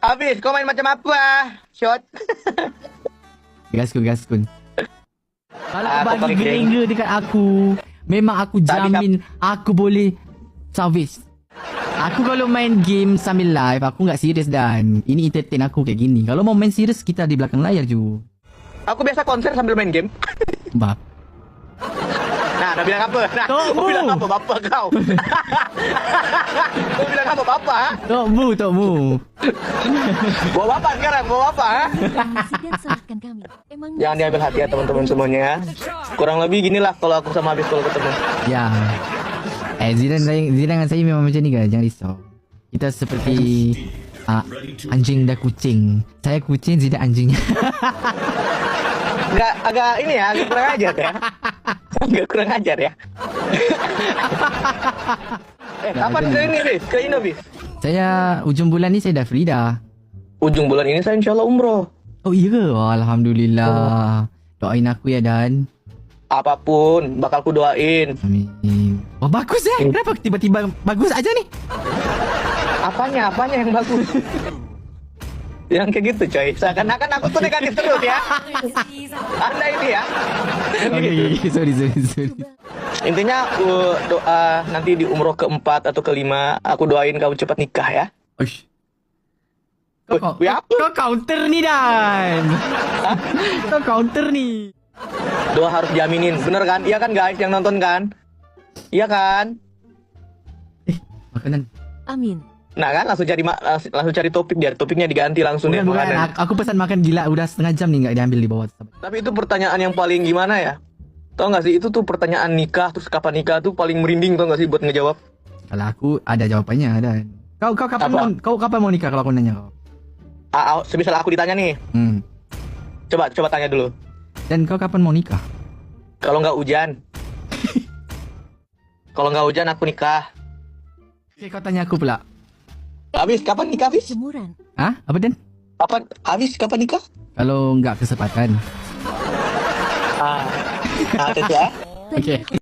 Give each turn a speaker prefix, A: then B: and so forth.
A: Habis, kau main macam apa? Shot.
B: Gaskun. Kalau kau
A: Aku
B: bagi
A: pakai
B: Granger dekat aku, memang aku
A: Tadi
B: jamin aku boleh service. Aku kalau main game sambil live, aku nggak serius dan ini entertain aku kayak gini. Kalau mau main serius, kita di belakang layar Ju.
A: Aku biasa konser sambil main game.
B: Bap.
A: Nah, dah bilang apa? Nah,
B: Tok
A: kau
B: Bu.
A: bilang apa bapak kau? Kau bilang apa bapak? Ha?
B: Tok mu.
A: Bawa bapak sekarang, bawa bapak. Ha?
C: Sidang salahkan kami. Emang
A: Jangan diambil hati ya teman-teman semuanya. Ya. Kurang lebih ginilah kalau aku sama Habis kalau ketemu.
B: Ya. Zidan dengan saya memang macam ni guys, jangan risau. Kita seperti anjing dan kucing. Saya kucing, Zidan anjingnya.
A: Agak ini ya, agak kurang ajar ya. Agak kurang ajar ya. Kapan ke ini, Bis? Ke Indo, Bis?
B: Saya ujung bulan ni saya dah free dah.
A: Ujung bulan ini saya insya Allah umroh.
B: Oh iya ke? Oh, Alhamdulillah. Doain aku ya Dan.
A: Apapun, bakal ku doain.
B: Amin. Oh bagus Kenapa tiba-tiba bagus aja nih?
A: Apanya yang bagus? Yang kayak gitu coy. Seakan-akan aku tuh negatif terus ya. Anda ini ya.
B: Okay, sorry.
A: Intinya aku doa nanti di umroh keempat atau kelima, aku doain kamu cepat nikah ya.
B: Uish.
A: Ya apa?
B: Kau counter nih Dan. Kau counter nih.
A: Doa harus diaminin, bener kan? Iya kan guys yang nonton kan? Iya kan?
B: Makanan.
C: Amin.
A: Nah kan langsung cari topik biar topiknya diganti langsung deh
B: Bukan.
A: makanan.
B: Aku pesan makan gila udah setengah jam nih nggak diambil di bawah.
A: Tapi itu pertanyaan yang paling gimana ya? Tau gak sih itu tuh pertanyaan nikah terus kapan nikah tuh paling merinding tau gak sih buat ngejawab?
B: Kalau aku ada jawabannya Dan. Kau kapan mau nikah kalau aku nanya kau?
A: Semisal aku ditanya nih, coba tanya dulu.
B: Dan kau kapan mau nikah?
A: Kalau nggak hujan, aku nikah.
B: Oke, kau tanya aku pula.
A: Habis kapan nikah Habis?
C: Jemuran.
B: Hah? Apa Dan?
A: Kapan nikah?
B: Kalau nggak kesempatan.
A: Itu ya.
B: Oke.